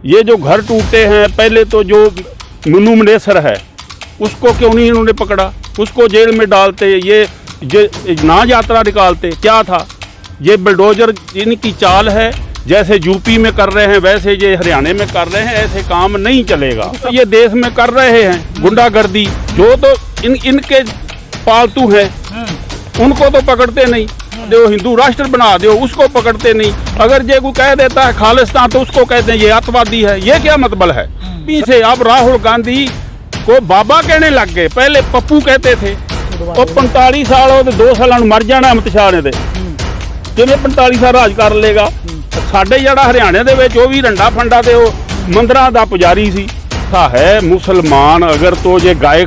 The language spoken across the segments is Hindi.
ये जो घर टूटे हैं, पहले तो जो मुन्नू मुनेसर है उसको क्यों नहीं इन्होंने पकड़ा, उसको जेल में डालते, ये ना यात्रा निकालते, क्या था। ये बुलडोजर इनकी चाल है, जैसे यूपी में कर रहे हैं वैसे ये हरियाणा में कर रहे हैं, ऐसे काम नहीं चलेगा। तो ये देश में कर रहे हैं गुंडागर्दी, जो तो इनके पालतू हैं उनको तो पकड़ते नहीं, जो हिंदू राष्ट्र बना दो उसको पकड़ते नहीं। अगर ये को कह देता है खालिस्तान तो उसको कहते हैं ये अतवादी है। ये क्या मतलब है। पीछे अब राहुल गांधी को बाबा कहने लग गए, पहले पप्पू कहते थे। और 45 साल हो 2 साल मर जाना अमित शाह ने, जिन्हें 45 साल राज कर लेगा। ਸਾਡੇ ਜਿਹੜਾ हरियाणा ਦੇ ਵਿੱਚ ਉਹ भी रंडा फंडा ਤੇ ਉਹ ਮੰਦਰਾਂ ਦਾ ਪੁਜਾਰੀ ਸੀ। है मुसलमान अगर तो ये गाय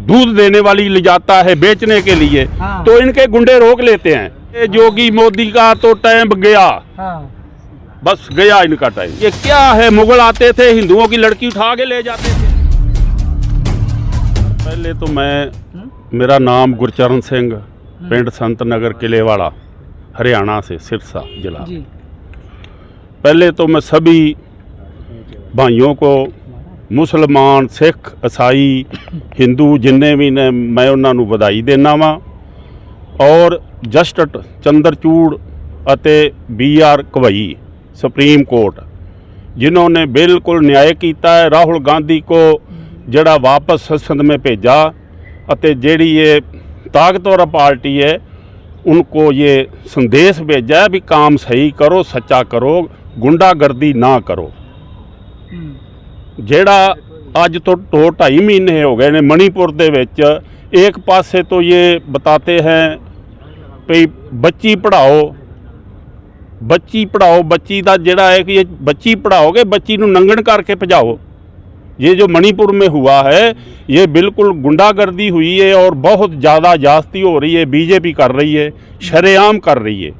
दूध देने वाली ले जाता है बेचने के लिए, तो इनके गुंडे रोक लेते हैं। ये योगी मोदी का तो टाइम गया, बस गया इनका टाइम। ये क्या है, मुगल आते थे हिंदुओं की लड़की उठा के ले जाते थे। पहले तो मेरा नाम गुरचरण सिंह, पिंड संत नगर किलेवाड़ा, हरियाणा से, सिरसा जिला। पहले तो मैं सभी भाइयों को, मुसलमान, सिख, ईसाई, हिंदू जिन्ने भी ने, मैं उन्होंने बधाई देना वा। और जस्टिस चंद्रचूड़ अते BR गवई सुप्रीम कोर्ट, जिन्होंने बिल्कुल न्याय किया है। राहुल गांधी को जड़ा वापस संसद में भेजा, अते जेड़ी ये ताकतवर पार्टी है उनको ये संदेश भेजा भी काम सही करो, सच्चा करो, गुंडागर्दी ना करो। जेड़ा अज तो 2-2.5 महीने हो गए ने मणिपुर दे विच, एक पासे तो ये बताते हैं भई बच्ची पढ़ाओ, बच्ची पढ़ाओ, बच्ची का जेड़ा है कि ये बच्ची पढ़ाओगे, बच्ची नूं नंगन करके भजाओ। ये जो मणिपुर में हुआ है ये बिल्कुल गुंडागर्दी हुई है और बहुत ज़्यादा जास्ती हो रही है, बीजेपी कर रही है, शरेआम कर रही है।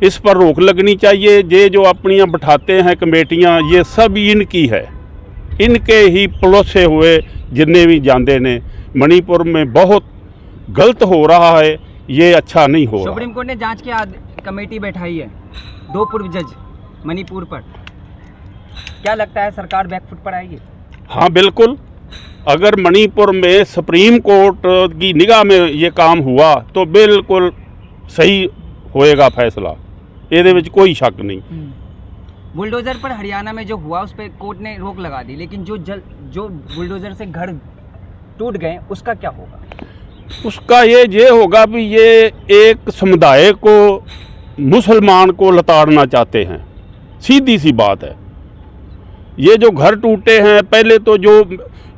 इस पर रोक लगनी चाहिए। ये जो अपनियां बिठाते हैं कमेटियां, ये सब इनकी है, इनके ही पलोसे हुए जितने भी जाते ने। मणिपुर में बहुत गलत हो रहा है, ये अच्छा नहीं हो रहा। सुप्रीम कोर्ट ने जांच की कमेटी बैठाई है 2 पूर्व जज मणिपुर पर, क्या लगता है सरकार बैकफुट पर आएगी? हाँ बिल्कुल, अगर मणिपुर में सुप्रीम कोर्ट की निगाह में ये काम हुआ तो बिल्कुल सही होएगा फैसला, ये कोई शक नहीं। बुलडोजर पर हरियाणा में जो हुआ उस पर कोर्ट ने रोक लगा दी, लेकिन जो बुलडोजर से घर टूट गए उसका क्या होगा? उसका ये होगा भी ये एक समुदाय को, मुसलमान को लताड़ना चाहते हैं, सीधी सी बात है। ये जो घर टूटे हैं, पहले तो जो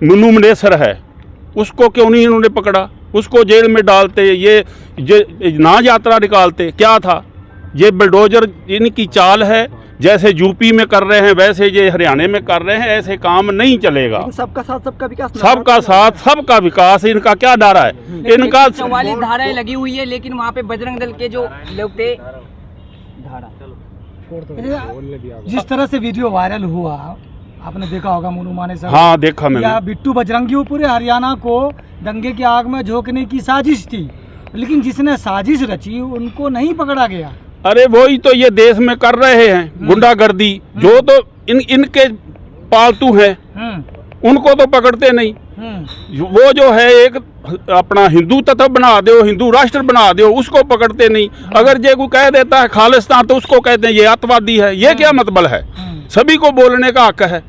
मुन्नू मुनेसर है उसको क्यों नहीं इन्होंने पकड़ा, उसको जेल में डालते, ये ना यात्रा निकालते, क्या था। ये बुलडोजर इनकी चाल है, जैसे यूपी में कर रहे हैं वैसे ये हरियाणा में कर रहे हैं, ऐसे काम नहीं चलेगा। सबका साथ सबका विकास, सबका साथ सबका विकास, इनका क्या डर है। इनका 44 धाराएं लगी हुई है, लेकिन वहाँ पे बजरंग दल के जो लोग थे, धारा जिस तरह से वीडियो वायरल हुआ आपने देखा होगा, मुन्नू मुनेसर, हाँ देखा मैंने, या बिट्टू बजरंगी, पूरे हरियाणा को दंगे की आग में झोंकने की साजिश थी, लेकिन जिसने साजिश रची उनको नहीं पकड़ा गया। अरे वही तो ये देश में कर रहे हैं गुंडागर्दी, जो तो इनके पालतू हैं उनको तो पकड़ते नहीं। वो जो है एक अपना हिंदू तत्व बना दो, हिंदू राष्ट्र बना दो, उसको पकड़ते नहीं। अगर ये को कह देता है खालिस्तान तो उसको कहते हैं ये अतवादी है। ये क्या मतलब है। सभी को बोलने का हक है।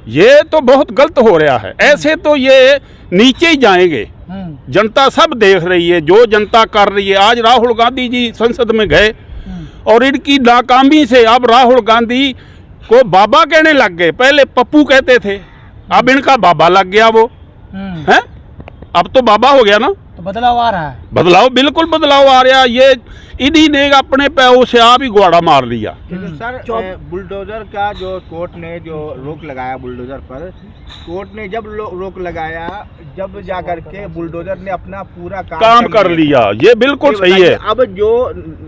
ये तो बहुत गलत हो रहा है। ऐसे तो ये नीचे ही जाएंगे। जनता सब देख रही है जो जनता कर रही है। आज राहुल गांधी जी संसद में गए और इनकी नाकामी से अब राहुल गांधी को बाबा कहने लग गए। पहले पप्पू कहते थे, अब इनका बाबा लग गया वो है। अब तो बाबा हो गया ना, तो बदलाव आ रहा है। बदलाव, बिल्कुल बदलाव आ रहा है। ये इन्हीं ने अपने पैरों से आप ही घोड़ा मार लिया। सर बुलडोजर का जो कोर्ट ने जो रोक लगाया बुलडोजर पर, कोर्ट ने जब रोक लगाया, जब जाकर के बुलडोजर ने अपना पूरा काम कर लिया। ये बिल्कुल सही है। अब जो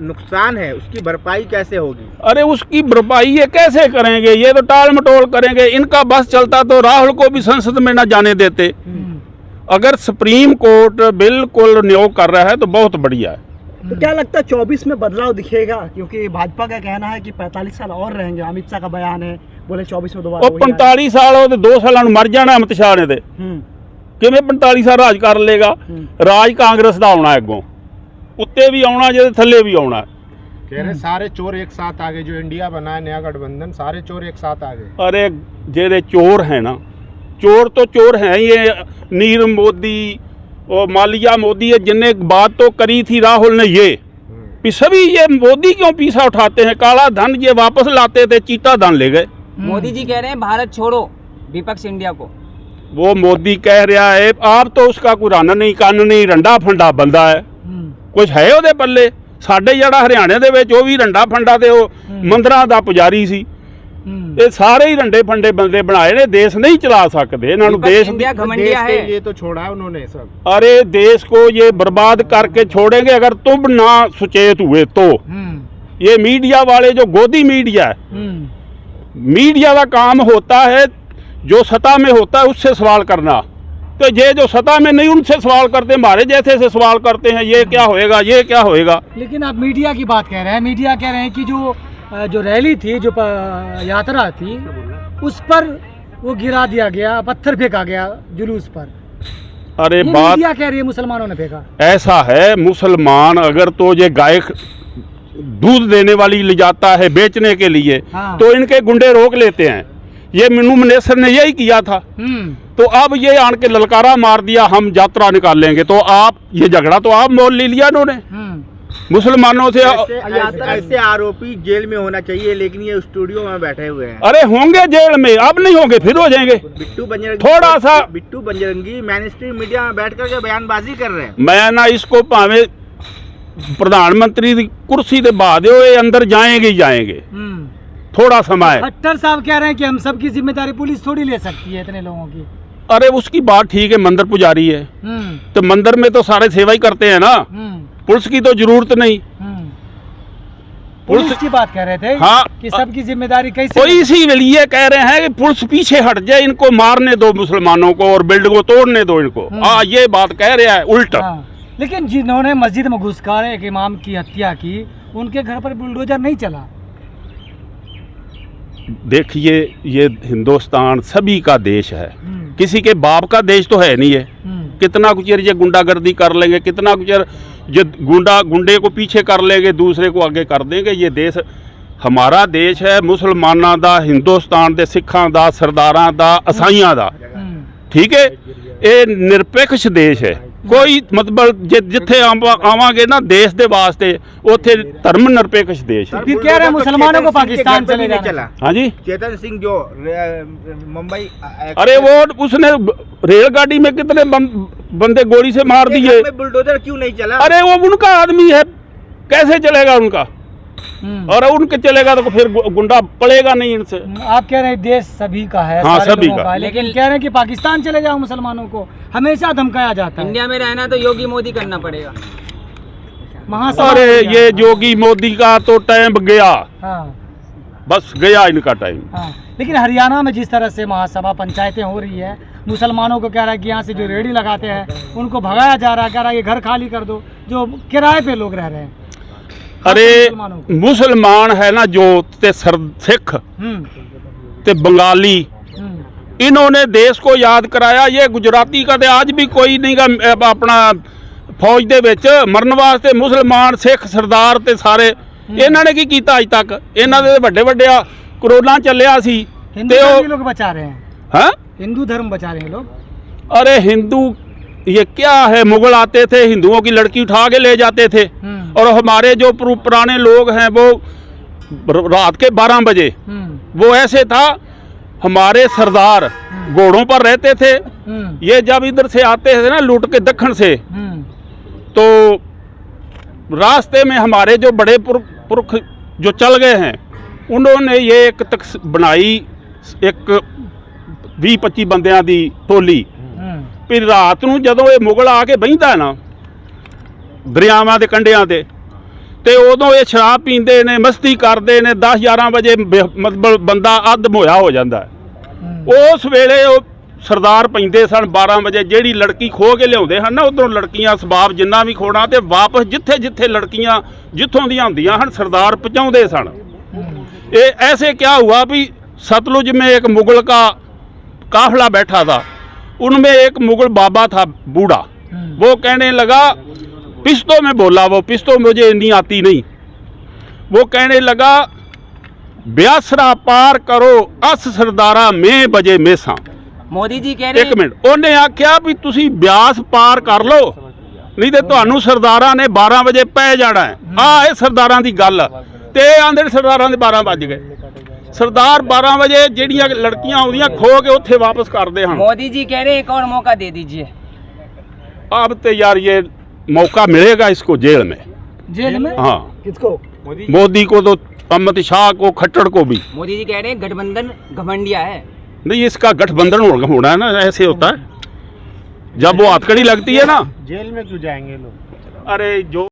नुकसान है उसकी भरपाई कैसे होगी? अरे उसकी भरपाई ये कैसे करेंगे? ये तो टाल मटोल करेंगे। इनका बस चलता तो राहुल को भी संसद में न जाने देते। अगर सुप्रीम कोर्ट बिल्कुल न्याय कर रहा है तो बहुत बढ़िया है। तो क्या लगता है 24 में बदलाव दिखेगा? क्योंकि भाजपा का कहना है कि 45 साल और रहेंगे, अमित शाह का बयान है, बोले 24 में दोबारा ਉਹ 45 ਸਾਲ ਉਹਦੇ 2 ਸਾਲਾਂ ਨੂੰ ਮਰ ਜਾਣਾ ਅਮਿਤ ਸ਼ਾਹ ਨੇ ਤੇ ਕਿਵੇਂ 45 ਸਾਲ ਰਾਜ ਕਰ ਲੇਗਾ। ਰਾਜ ਕਾਂਗਰਸ ਦਾ ਆਉਣਾ ਅੱਗੋਂ, ਉੱਤੇ ਵੀ ਆਉਣਾ ਜਿਹਦੇ ਥੱਲੇ ਵੀ ਆਉਣਾ। कह रहे सारे चोर एक साथ आ गए, जो इंडिया बना है नया गठबंधन, सारे चोर एक साथ आ गए। अरे जेरे चोर हैं ना, चोर तो चोर हैं, ये नीरव मोदी और मालिया मोदी है, जिनने बात तो करी थी राहुल ने, ये भी सभी ये मोदी क्यों पीछा उठाते हैं? काला धन ये वापस लाते थे, चीटा धन ले गए। मोदी जी कह रहे हैं भारत छोड़ो, विपक्ष इंडिया को। वो मोदी कह रहा है, आप तो उसका कोई रन नहीं कान नहीं, रंडा फंडा बंदा है, कुछ है ਉਹਦੇ ਪੱਲੇ। ਸਾਡੇ ਜਿਹੜਾ ਹਰਿਆਣੇ ਦੇ ਵਿੱਚ ਉਹ ਵੀ ਰੰਡਾ ਫੰਡਾ ਤੇ ਉਹ ਮੰਦਰਾਂ ਦਾ ਪੁਜਾਰੀ ਸੀ। ਇਹ ਸਾਰੇ ਹੀ ਰੰਡੇ ਫੰਡੇ ਬੰਦੇ ਬਣਾਏ ਨੇ, ਦੇਸ਼ ਨਹੀਂ ਚਲਾ ਸਕਦੇ ਇਹਨਾਂ ਨੂੰ। देश घमंडिया है, ये तो छोड़ा है उन्होंने सब। अरे देश को ये बर्बाद करके छोड़ेंगे अगर तुम ना सचेत हुए तो। ये मीडिया वाले जो गोदी मीडिया है, मीडिया का काम होता है जो सत्ता में होता है उससे सवाल करना, तो ये जो सत्ता में नहीं उनसे सवाल करते, हमारे जैसे से सवाल करते हैं, ये क्या होएगा, ये क्या होएगा। लेकिन आप मीडिया की बात कह रहे हैं, मीडिया कह रहे हैं कि जो रैली थी, जो यात्रा थी, उस पर वो गिरा दिया गया, पत्थर फेंका गया जुलूस पर। अरे ये बात मीडिया कह रही है मुसलमानों ने फेंका। ऐसा है, मुसलमान अगर तो ये गाय दूध देने वाली ले जाता है बेचने के लिए, हाँ। तो इनके गुंडे रोक लेते हैं। ये मीनू मनेसर ने यही किया था। तो अब ये आन के ललकारा मार दिया, हम यात्रा निकाल लेंगे, तो आप ये झगड़ा तो आप मोल ले लिया इन्होंने मुसलमानों से। ऐसे आरोपी जेल में होना चाहिए, लेकिन ये स्टूडियो में बैठे हुए हैं। अरे होंगे जेल में, अब नहीं होंगे, फिर हो जाएंगे। थोड़ा सा बिट्टू बंजरंगी मेन स्ट्रीम मीडिया में बैठ करके बयानबाजी कर रहे हैं। मैं ना इसको भावे प्रधानमंत्री की कुर्सी से बाद ये अंदर जाएंगे ही जाएंगे, थोड़ा समय। खट्टर साहब कह रहे हैं कि हम सब की जिम्मेदारी पुलिस थोड़ी ले सकती है इतने लोगों की। अरे उसकी बात ठीक है, मंदिर पुजारी है तो मंदिर में तो सारे सेवा ही करते हैं ना, पुलिस की तो जरूरत नहीं। पुलिस की बात कह रहे थे, हाँ, कि सबकी जिम्मेदारी कैसे। तो इसीलिए कह रहे हैं कि पुलिस पीछे हट जाए, इनको मारने दो मुसलमानों को और बिल्डिंग को तोड़ने दो इनको। ये बात कह रहे हैं उल्टा। लेकिन जिन्होंने मस्जिद में घुसकर एक इमाम की हत्या की, उनके घर पर बुलडोजर नहीं चला। देखिए ये हिंदुस्तान सभी का देश है, किसी के बाप का देश तो है नहीं है। कितना कुछ ये गुंडागर्दी कर लेंगे, कितना कुछ ये गुंडे को पीछे कर लेंगे, दूसरे को आगे कर देंगे। ये देश हमारा देश है, मुसलमाना दा, हिंदुस्तान दे सिखां दा, सरदारां दा, ईसाइयां दा, ठीक है। ये निरपेक्ष देश है, कोई मतलब जिथे आवांगे ना देश दे वास्ते, उथे धर्म निरपेक्ष देश है। फिर कह रहे हैं मुसलमानों को पाकिस्तान चले जाना। हाँ जी, चेतन सिंह जो मुंबई, अरे वो उसने रेलगाड़ी में कितने बंदे गोली से मार दिए, बुलडोजर क्यों नहीं चला? अरे वो उनका आदमी है, कैसे चलेगा उनका? और उनके चलेगा तो फिर गुंडा पड़ेगा नहीं इनसे। आप कह रहे हैं देश सभी का है, हाँ, सारे सभी लोगों का। लेकिन कह रहे हैं कि पाकिस्तान चले जाओ, मुसलमानों को हमेशा धमकाया जाता है। इंडिया में रहना तो योगी मोदी करना पड़ेगा। महासभा। अरे ये योगी मोदी का तो टाइम गया, हाँ, बस गया इनका टाइम। हाँ। लेकिन हरियाणा में जिस तरह से महासभा पंचायतें हो रही है, मुसलमानों को कह रहा है कि यहाँ से जो रेहड़ी लगाते हैं उनको भगाया जा रहा है, कह रहा है ये घर खाली कर दो, जो किराए पे लोग रह रहे हैं। अरे मुसलमान है ना जो ते सिख ते बंगाली, इन्होंने देश को याद कराया। ये गुजराती का ते आज भी कोई नहीं का अपना फौज दे विच मरन वास्ते, मुसलमान सिख सरदार ते सारे इन्होंने की कीता अज तक। इन्हां दे वड्डे वड्डे कोरोना चलिया सी हिंदू धर्म लोग बचा रहे हैं। हाँ, हिंदू धर्म बचा रहे हैं लोग। अरे हिंदू ये क्या है, मुगल आते थे, हिंदुओं की लड़की उठा के ले जाते थे, और हमारे जो पुराने लोग हैं वो रात के 12 बजे वो ऐसे था, हमारे सरदार घोड़ों पर रहते थे। ये जब इधर से आते थे ना लूट के दक्षिण से, तो रास्ते में हमारे जो बड़े पुरख जो चल गए हैं, उन्होंने ये एक तक बनाई, एक 20-25 बंदियां दी टोली। फिर रात ਨੂੰ ਜਦੋਂ ਇਹ ਮੁਗਲ ਆ ਕੇ ਬਹਿੰਦਾ ਨਾ ਦਰਿਆਵਾਂ ਦੇ ਕੰਢਿਆਂ ਤੇ ਉਦੋਂ ਇਹ ਸ਼ਰਾਬ ਪੀਂਦੇ ਨੇ, ਮਸਤੀ ਕਰਦੇ ਨੇ। 10-11 ਵਜੇ ਮਤਲਬ ਬੰਦਾ ਅੱਧ ਮੋਇਆ ਹੋ ਜਾਂਦਾ। ਉਸ ਵੇਲੇ ਉਹ ਸਰਦਾਰ ਪੈਂਦੇ ਸਨ 12 ਵਜੇ, ਜਿਹੜੀ ਲੜਕੀ ਖੋ ਕੇ ਲਿਆਉਂਦੇ ਹਨ ਨਾ ਉਧਰੋਂ ਲੜਕੀਆਂ ਸਬਾਬ ਜਿੰਨਾ ਵੀ ਖੋਣਾ ਤੇ ਵਾਪਸ ਜਿੱਥੇ ਜਿੱਥੇ ਲੜਕੀਆਂ ਜਿੱਥੋਂ ਦੀਆਂ ਹੁੰਦੀਆਂ ਹਨ ਸਰਦਾਰ ਪਹੁੰचाਉਂਦੇ ਸਨ। ये ऐसे क्या हुआ भी सतलुज में एक मुगल का काफिला बैठा था, उनमें एक मुगल बाबा था बूढ़ा, वो कहने लगा पिस्तों में बोला, वो पिस्तों मुझे नहीं आती नहीं, वो कहने लगा ब्यासरा पार करो अस सरदारा में बजे मेसा। मोदी जी कह रहे एक मिनट उन्हें आख्या भी तुसी ब्यास पार कर लो नहीं तो ਤੁਹਾਨੂੰ ਸਰਦਾਰਾਂ ਨੇ 12 ਵਜੇ ਪੈ ਜਾਣਾ ਹੈ। ਆ ਇਹ ਸਰਦਾਰਾਂ ਦੀ ਗੱਲ ਤੇ ਆਂਦੇ ਸਰਦਾਰਾਂ ਦੇ 12 ਵੱਜ ਗਏ। सरदार 12 बजे ਜਿਹੜੀਆਂ ਲੜਕੀਆਂ ਆਉਂਦੀਆਂ ਖੋ ਕੇ ਉੱਥੇ ਵਾਪਸ ਕਰਦੇ ਹਨ। मोदी जी कह रहे हैं एक और मौका दे दीजिए। अब तो यार ये मौका मिलेगा इसको जेल में। जेल में? हाँ, किसको? मोदी को तो, अमित शाह को, खट्टर को भी। मोदी जी कह रहे हैं गठबंधन घमंडिया है। नहीं, इसका गठबंधन होना है ना, ऐसे होता है जब वो हथकड़ी लगती है ना। जेल में क्यों जाएंगे लोग? अरे जो